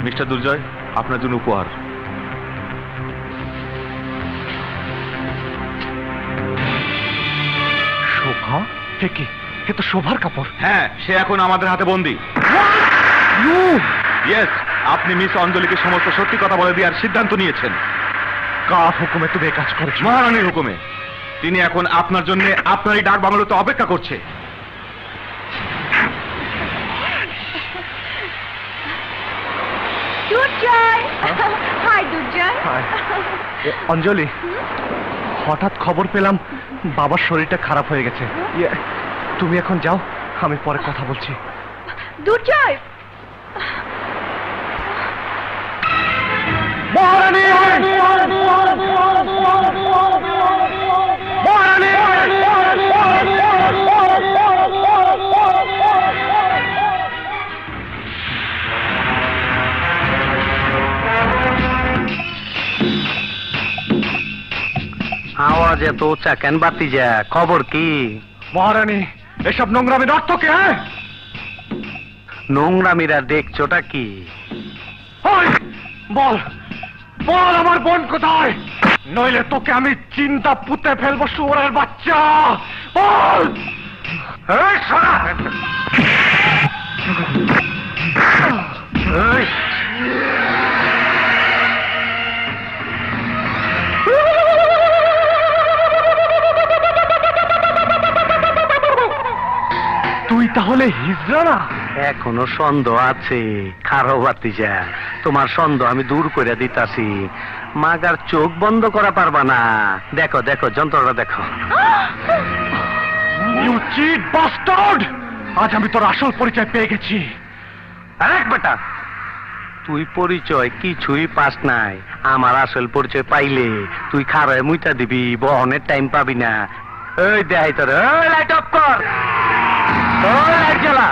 Mister দুর্জয়, আপনার জন্য উপহার। শোভা? কি এ তো শোভার কাপড়। হ্যাঁ, সে এখন আমাদের হাতে বন্দী। ইয়েস, আপনি মিস অঞ্জলিকে সমস্ত সত্যি কথা বলে দেওয়ার সিদ্ধান্ত নিয়েছেন। কার হুকুমে তুমি এই কাজ করেছো? মহারানীর হুকুমে। তিনি এখন আপনার জন্য আপনারই ডাক বাংলোতে অপেক্ষা করছে। অঞ্জলি, হঠাৎ খবর পেলাম বাবার শরীরটা খারাপ হয়ে গেছে। তুমি এখন যাও, আমি পরে কথা বলছি। দুর্জয়, মহারানী! মহারানী! আওয়াজ এত উঁচা কেন বাতি যা? খবর কি? মহারানী, এসব নোংরামির অর্থ কি? হ্যাঁ, নোংরামিরা দেখছোটা কি? বল বল, আমার বোন কোথায়? নইলে তোকে আমি চিন্তা পুঁতে ফেলবো, শুয়োরের বাচ্চা। বল! এই শালা! এই! তুই তাহলে হিজড়া না? এখনো সন্দেহ আছে? খারো বাতি যা, তোমার সন্দেহ আমি দূর করে দিতাছি। মাগার চোখ বন্ধ করা পারবা না। দেখো দেখো, যন্ত্রটা দেখো। You cheat bastard! আজ আমি তোর আসল পরিচয় পেয়ে গেছি। এক বেটা, তুই পরিচয় কিছুই পাস নাই। আমার আসল পরিচয় পাইলে তুই খারায় মুইটা দিবি, বহনের টাইম পাবি না। এই দেখাই তোর, লাইট অফ কর, লাইট জ্বালা।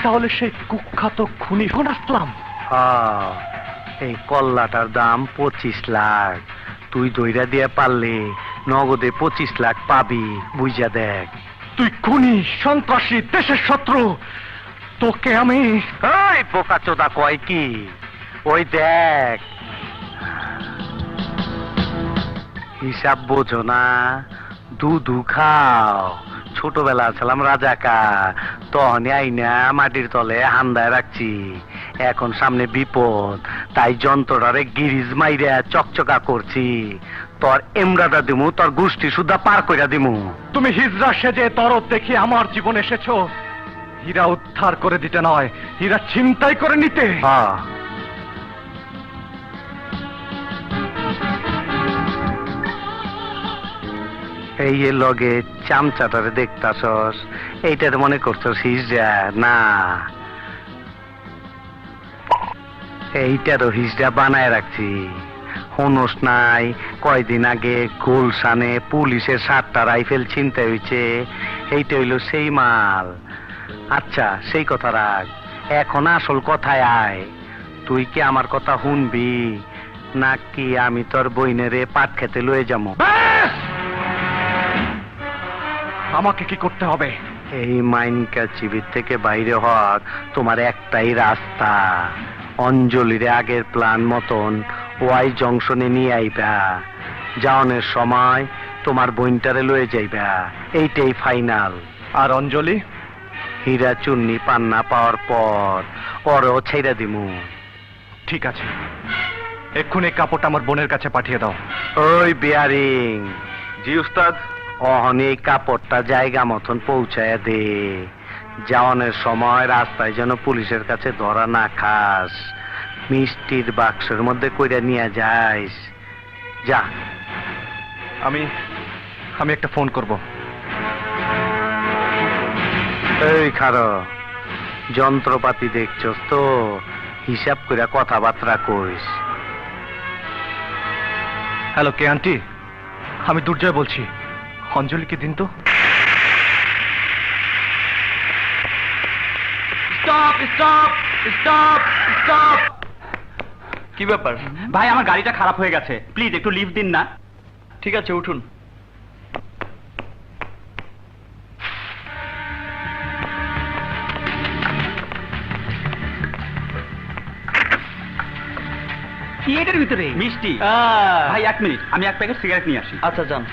তাহলে সেই কুখ্যাত খুনি হন আসলাম। এই কল্লাটার দাম 25 লাখ। তুই দইরা দিয়ে পারলে নগদে 25 লাখ পাবি, বুঝা দেখ। তুই খুনি, সন্ত্রাসী, দেশের শত্রু। তোকে আমি... ওই বোকা চোদা কয় কি? ওই দেখ, হিসাব বোঝো না? দুধু খাও। ছোটবেলা ছিলাম রাজাকার, তখন আইনা মাটির তলে হান্দায় রাখছি। এখন সামনে বিপদ, তাই যন্ত্রটারে গিরিজ মাইরা চকচকা করছি। তোর এমরাটা দিমু, তোর গোষ্ঠী সুদ্ধা পার কইরা দিমু। তুমি হিজড়া সেজে দরদ দেখি আমার জীবন এসেছো। হীরা উদ্ধার করে দিতে নয়, হীরা ছিনতাই করে নিতে। এই লগে চামচাটারে দেখতাছস, এইটাতে মনে করছস হিজড়া? না, এইটারও হিজড়া বানায় রাখছি। হনস নাই, কয়দিন আগে গুলশানে পুলিশের 7টা রাইফেল ছিনতাই হয়েছে। এইটা হইল সেই মাল। আচ্ছা, সেই কথা রাখ, এখন আসল কথায় আয়। তুই কি আমার কথা শুনবি, নাকি আমি তোর বইনেরে পাট খেতে লয়ে যাবো? আমাকে কি করতে হবে? এই মাইনকা চিবির থেকে বাইরে হওয়ার তোমার একটাই রাস্তা। অঞ্জলিরে আগের প্ল্যান মতন ওয়াই জংশনে নিয়ে আইবা। যাওনের সময় তোমার বইনটারে লয়ে যাইবা, এইটাই ফাইনাল। আর অঞ্জলি? হীরা চুন্নি পান্না পাওয়ার পর ওরও ছেড়ে দিমু। ঠিক আছে, এক্ষুনি কাপড়টা আমার বোনের কাছে পাঠিয়ে দাও। ওই বিয়ারিং। জি উস্তাদ। অহন এই কাপড়টা জায়গা মতন পৌঁছায় দে। যাওয়ানের সময় রাস্তায় যেন পুলিশের কাছে ধরা না খাস। মিষ্টির বাক্সের মধ্যে কইরা নিয়ে যাইস। যা। আমি একটা ফোন করব। এই খারো, যন্ত্রপাতি দেখছস তো, হিসাব কইরা কথাবার্তা কইস। হ্যালো, কে আন্টি? আমি দুর্জয় বলছি। অঞ্জলিকে দিন তো। Stop stop stop stop. কি ব্যাপার? ভাই আমার গাড়িটা খারাপ হয়ে গেছে, প্লিজ একটু লিফট দিন না। ঠিক আছে, উঠুন। কি এটার ভিতরে? মিষ্টি। ভাই এক মিনিট, আমি এক প্যাকেট সিগারেট নিয়ে আসি। আচ্ছা যান।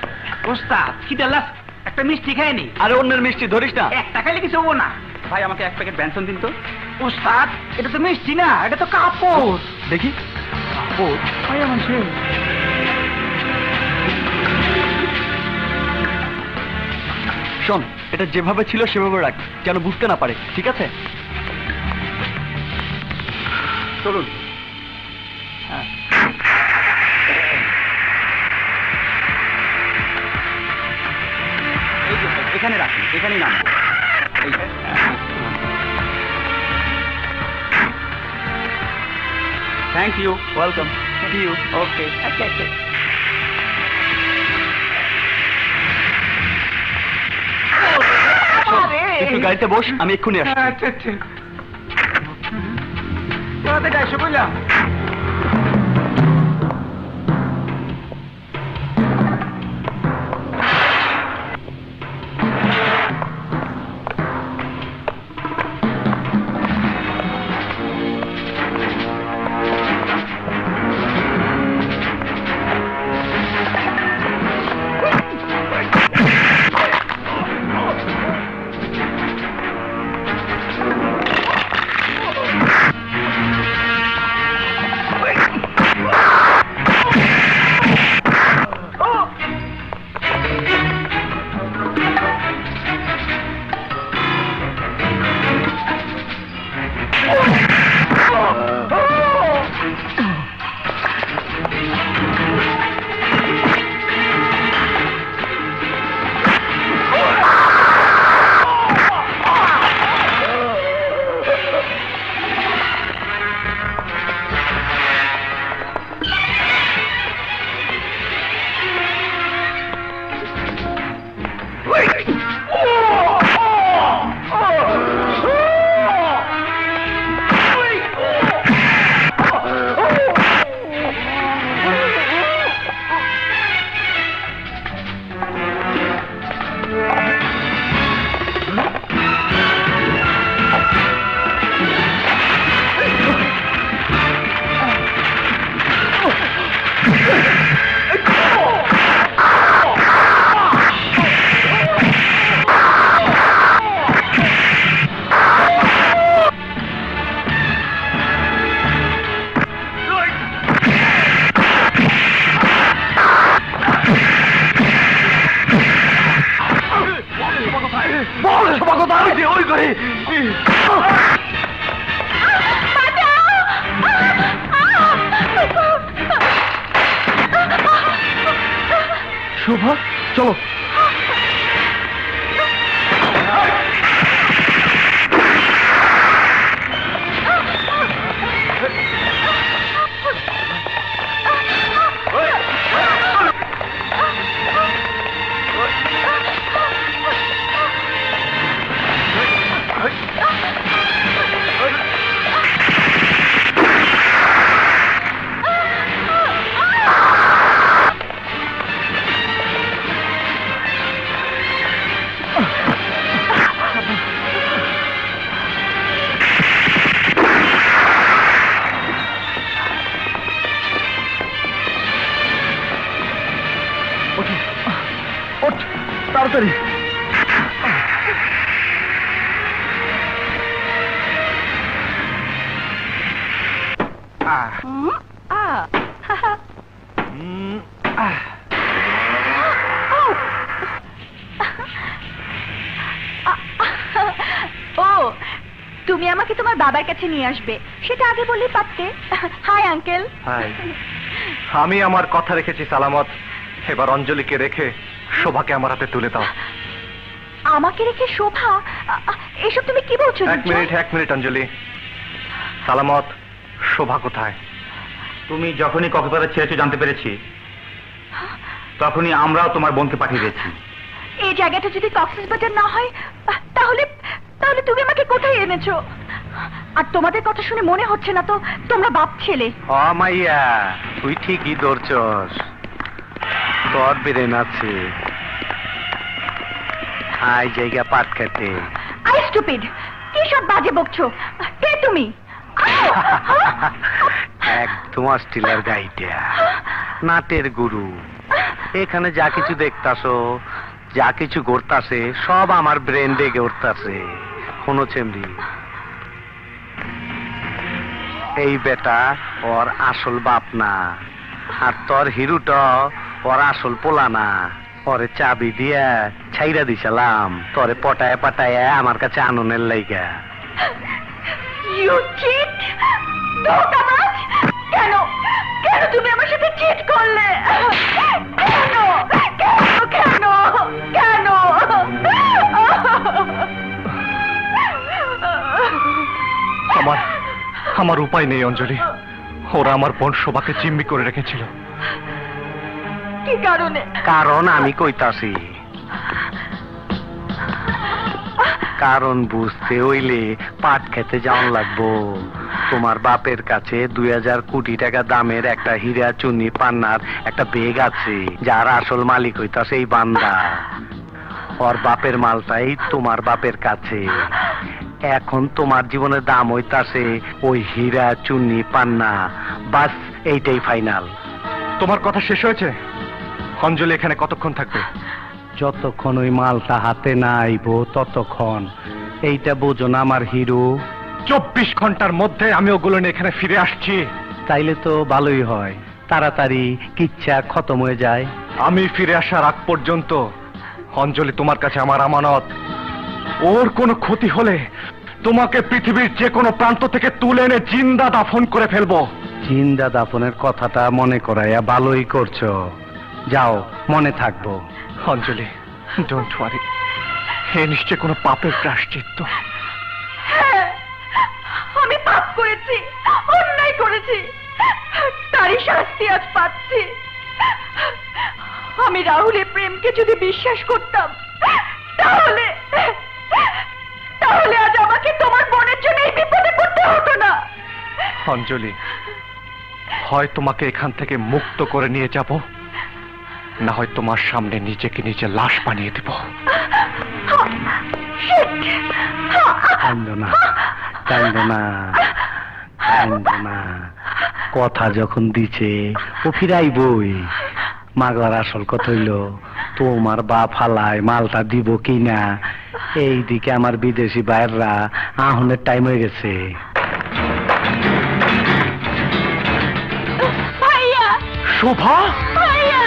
ওস্তাদ কি ডালাস, একটা মিষ্টি খেয়ে নি। আরে অন্যের মিষ্টি ধরিস না। এক টাকা লেগেছে ও না। ভাই আমাকে এক প্যাকেট ব্যঞ্জন দিন তো। ওস্তাদ এটা তো মিষ্টি না, এটা তো কাপড়। দেখি। কাপড় ভাই আমার সে। শোন, এটা যেভাবে ছিল সেভাবে রাখ, যেন বুঝতে না পারে, ঠিক আছে? চলুন। হ্যাঁ। এই যে এখানে রাখুন, এখানেই নামবো। এই thank you. Welcome. See you. Okay. একটু গাড়িতে বস, আমি এক্ষুনি আসছি। আচ্ছা আচ্ছা। তোমাদের গায়ে বললাম। শোভা, চলো। তাড়াতাড়ি। ও, তুমি আমাকে তোমার বাবার কাছে নিয়ে আসবে, সেটা আগে বললেই পারতে। Hi uncle. হাই। আমি আমার কথা রেখেছি সালামত। এবার অঞ্জলিকে রেখে শোভাকে আমার হাতে তুলে দাও। আমাকে রেখে শোভা? এসব তুমি কি বলছো? এক মিনিট অঞ্জলি। সালামত, শোভা কোথায়? তুমি যখনই কক্সবাজার ছেড়েছো জানতে পেরেছি, তখনই আমরাও তোমার বোনকে পাঠিয়ে দিয়েছি। এই জায়গাটা যদি কক্সবাজার না হয়, তাহলে তাহলে তুমি আমাকে কোথায় এনেছো? আর তোমাদের কথা শুনে মনে হচ্ছে না তো তোমরা বাপ ছেলে। ও মাইয়া, তুই ঠিকই ধরছস, তোর ব্রেন আছে। আয় জায়গা পাট খেতে। আই স্টুপিড, কি সব বাজে বকছো? কে তুমি? একদম অস্ট্রেলিয়ার গাইডা, নাটের গুরু। এখানে যা কিছু দেখতাছো, যা কিছু ঘটতাছে, সব আমার ব্রেন দেখে উঠতাছে। শোনো চেমরি, এই বেটা ওর আসল বাপ না, আর তোর হিরুটা ওর আসল পোলা না। ওরে চাবি দিয়া ছাইরা দিছিলাম তোরে পটায় পাটায় আমার কাছে আননের লাইগা। ইউ চিট, ধোঁকাবাজ! কেন কেন তুমি আমার সাথে চিট করলে? কেন কেন কেন কেন? আমার উপায় নেই অঞ্জলি। ওরা আমার বোন শোভাকে জিম্মি করে রেখেছিল। কি কারণে? কারণ আমি কইতাছি, কারণ বুঝতে হইলে পাট খেতে যাওয়ান লাগবো। তোমার বাপের কাছে 2000 কোটি টাকা দামের একটা হীরা চুনি পান্নার একটা বেগ আছে, যার আসল মালিক হইতাছে এই বান্দা। ওর বাপের মালটাই তোমার বাপের কাছে। এখন তোমার জীবনের দাম হইতাছে ওই হীরা চুনি পান্না। বাস এইটাই ফাইনাল। তোমার কথা শেষ হয়েছে? অঞ্জলি এখানে কতক্ষণ থাকবে? যতক্ষণ ওই মালটা হাতে না আইবো ততক্ষণ। এইটা বোঝো না আমার হিরো? 24 ঘন্টার মধ্যে আমি ওগুলো নিয়ে এখানে ফিরে আসছি। তাইলে তো ভালোই হয়, তাড়াতাড়ি কিচ্ছা খতম হয়ে যায়। আমি ফিরে আসার আগ পর্যন্ত অঞ্জলি তোমার কাছে আমার আমানত। ওর কোনো ক্ষতি হলে তোমাকে পৃথিবীর যে কোনো প্রান্ত থেকে তুলে এনে জিন্দা দাফন করে ফেলবো। জিন্দা দাফনের কথাটা মনে করাইয়া ভালোই করছো। যাও, মনে থাকবো। অঞ্জলি, ডোন্ট ওয়ারি, হে নিশ্চয় কোনো পাপের প্রায়শ্চিত্ত। হ্যাঁ, আমি পাপ করেছি, অন্যায় করেছি, তারই শাস্তি আজ পাচ্ছি। আমি রাহুলের প্রেমকে যদি বিশ্বাস করতাম, তাহলে তাহলে আজ আমাকে তোমার বোনের জন্য এই বিপদে পড়তে হতো না। অঞ্জলি, হয় তোমাকে এখান থেকে মুক্ত করে নিয়ে যাব, না হয় তোমার সামনে নিজেকে নিজে লাশ বানিয়ে দেব। কান্দো না, কান্দো না, কান্দো না। কথা যখন দিছে ও ফিরাইবই। মাগলার আসল কথা হইল তোমার বাপ হালায় মালটা দিব কিনা। এইদিকে আমার বিদেশি বাইররা আহনের টাইম হয়ে গেছে। ভাইয়া, শোভা, ভাইয়া,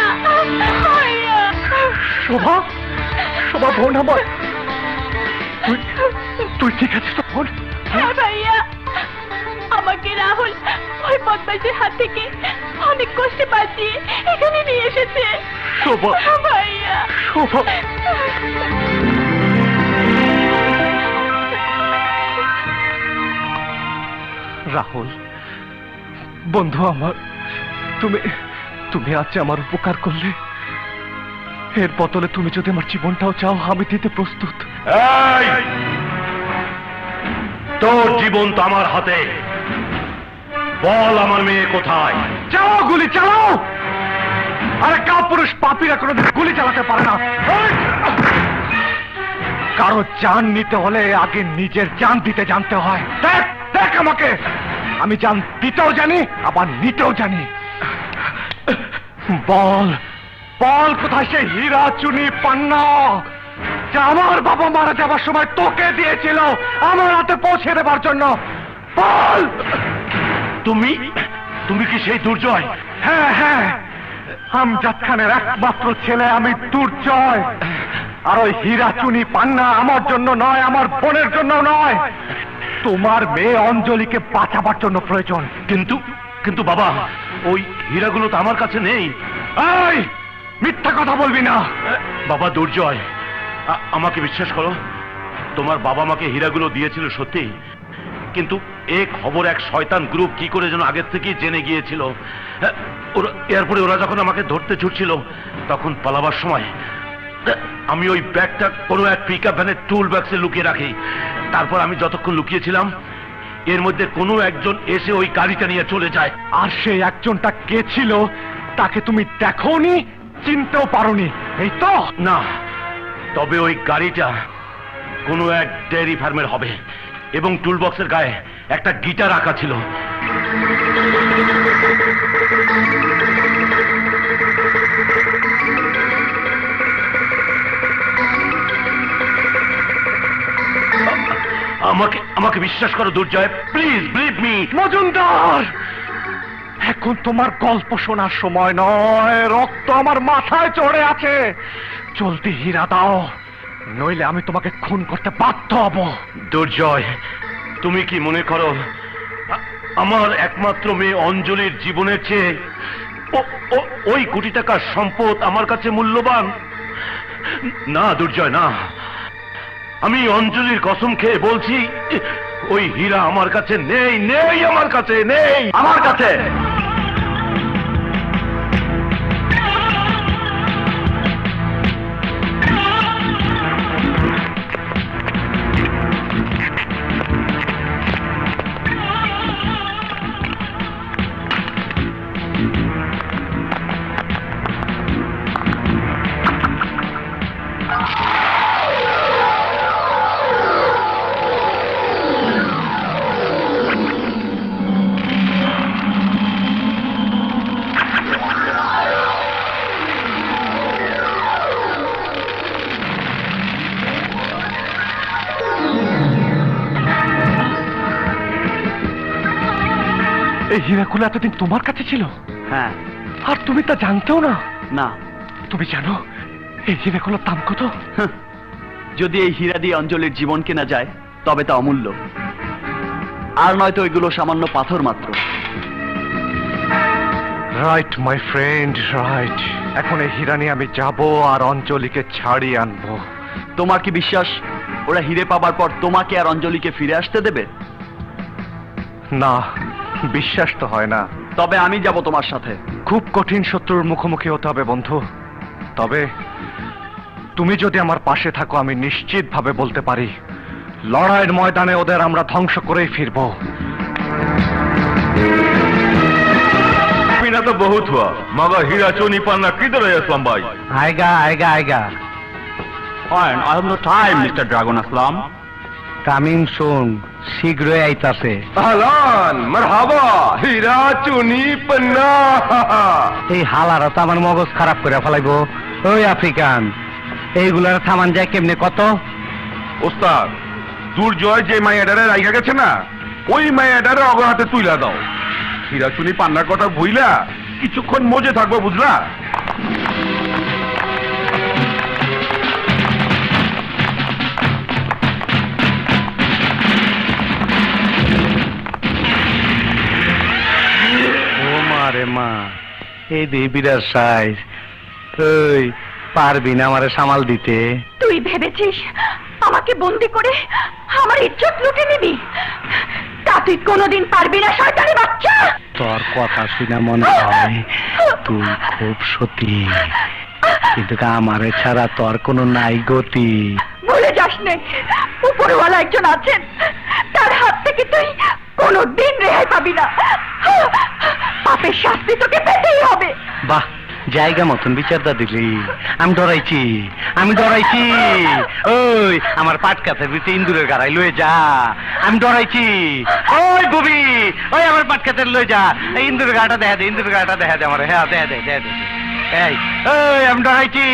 ভাইয়া। শোভা, শোভা বোন আমার, তুই ঠিক আছিস তো বোন? হ্যাঁ ভাইয়া, আমাকে রাহুল ওই বদমাইশের হাত থেকে অনেক কষ্টে বাঁচিয়ে এখানে নিয়ে এসেছে। শোভা, ভাইয়া, শোভা। রাহুল, বন্ধু আমার, তুমি তুমি আজ আমার উপকার করলে। এর বদলে তুমি যদি আমার জীবনটাও চাও, আমি দিতে প্রস্তুত। তোর জীবন তো আমার হাতে। বল আমার মেয়ে কোথায়? চালাও, গুলি চালাও। আরে কাপুরুষ পাপীরা কোনোদিন গুলি চালাতে পারে না। কারো জান নিতে হলে আগে নিজের জান দিতে জানতে হয়। দেখ দেখ আমাকে, আমি জান দিতেও জানি আবার নিতেও জানি। বল বল, কোথায় সেই হীরা চুনি পান্না যা আমার বাবা মারা যাবার সময় তোকে দিয়েছিল আমার হাতে পৌঁছে দেবার জন্য? বল। তুমি তুমি কি সেই দুর্জয়? হ্যাঁ হ্যাঁ, আমজাদ খানের একমাত্র ছেলে আমি, দুর্জয়। আর ওই হীরা চুনি পান্না আমার জন্য নয়, আমার বোনের জন্য নয়, তোমার মেয়ে অঞ্জলিকে বাঁচাবার জন্য প্রয়োজন। কিন্তু কিন্তু বাবা, ওই হীরাগুলো তো আমার কাছে নেই। এই মিথ্যা কথা বলবি না। বাবা দুর্জয়, আমাকে বিশ্বাস করো, তোমার বাবা মাকে হীরাগুলো দিয়েছিল সত্যি, কিন্তু এক খবর এক শয়তান গ্রুপ কি করে যেন আগের থেকেই জেনে গিয়েছিল। এরপরে ওরা যখন আমাকে ধরতে ছুটছিল, তখন পালাবার সময় আমি ওই ব্যাগটা কোনো এক পিকআপ ভ্যানের টুল বক্সে লুকিয়ে রাখি। তারপর আমি যতক্ষণ লুকিয়েছিলাম, এর মধ্যে কোনো একজন এসে ওই গাড়িটা নিয়ে চলে যায়। আর সেই একজনটা কে ছিল তাকে তুমি দেখোনি, চিনতেও পারোনি, এই তো? না, তবে ওই গাড়িটা কোনো এক ডেয়ারি ফার্মের হবে এবং টুলবক্সের গায়ে একটা গিটার রাখা ছিল। আমাকে আমাকে বিশ্বাস করো দুর্জয়, প্লিজ বিলিভ মি। মজুমদার, এখন তোমার গল্প শোনার সময় নয়, রক্ত আমার মাথায় চড়ে আছে। জলদি হীরা দাও, নইলে আমি তোমাকে খুন করতে বাধ্য হব। দুর্জয়, তুমি কি মনে করো আমার একমাত্র মেয়ে অঞ্জলির জীবনের চেয়ে ওই কোটি টাকার সম্পদ আমার কাছে মূল্যবান? না দুর্জয়, না। আমি অঞ্জলির কসম খেয়ে বলছি, ওই হীরা আমার কাছে নেই, নেই আমার কাছে, নেই আমার কাছে। এই হীরাগুলো এতদিন তোমার কাছে ছিল, হ্যাঁ। আর তুমি তা জানতেও না? না। তুমি জানো এই হীরাগুলোর দাম কত? হাহ, যদি এই হীরা দিয়ে অঞ্জলির জীবন কেনা যায় তবে তা অমূল্য, আর নয়তো এগুলো সামান্য পাথর মাত্র। Right my friend, right. এখন এই হীরা নিয়ে আমি যাব আর অঞ্জলিকে ছাড়িয়ে আনবো। তোমার কি বিশ্বাস ওরা হিরে পাবার পর তোমাকে আর অঞ্জলিকে ফিরে আসতে দেবে? না, বিশ্বাস তো হয় না। তবে আমি যাব তোমার সাথে। খুব কঠিন শত্রুর মুখোমুখি হতে হবে বন্ধু। তবে তুমি যদি আমার পাশে থাকো, আমি নিশ্চিতভাবে বলতে পারি লড়াইয়ের ময়দানে ওদের আমরা ধ্বংস করেই ফিরবো। पीना तो बहुत हुआ, मगर हीरा चोनी पन्ना किधर है असलम भाई? आएगा आएगा आएगा। Fine, I have no time, Mr. Dragon Aslam. Coming soon, শীঘ্রই আইতাছে। अहलान, मरहबा, हीरा चोनी पन्ना। এই হালারা তো আমার মগজ খারাপ করে ফেলাইবো। ওই আফ্রিকান, এইগুলার থামান যায় কেমনে কত? ওস্তাদ, দুর্জয় যে মাইয়াডারে রাইগা গেছে না, ওই মাইয়াডারে অগর হাতে তুইলা দাও। হীরা চুনি পান্নার কথা ভুইলা কিছুক্ষণ মজে থাকবো, বুঝলা? ও মা রে মা, এই দেবিরার সাইজ। ওই পারবি না আমারে সামাল দিতে? তুই ভেবেছিস আমাকে বন্দি করে আমার ইজ্জত লুটে নিবি? তা তুই কোনোদিন পারবি না, শয়তানি বাচ্চা। তোর কথা শুনে মনে হয় তুই খুব সতী, কিন্তু আমারে ছাড়া তোর কোনো নাই গতি। ভুলে যাস নে, উপরওয়ালা একজন আছেন, তার হাত থেকে তুই কোনোদিন রেহাই পাবি না। পাপের শাস্তি তোকে পেতেই হবে। বাহ, জায়গা মতন বিচারটা দিলি। আমি ডরাইছি, আমি ডরাইছি। ওই আমার পাটকাতের ভিতরে ইন্দুরের গাড়াই লয়ে যা, আমি ডরাইছি। ওই বুবি, ওই আমার পাটকাতের লয়ে যা, এই ইন্দুরের গাটা দেখা দে, ইন্দুরের গাটা দেখা দে আমার। হ্যাঁ, দেখা দে, দেখা দে। এই, ওই আমি ডরাইছি।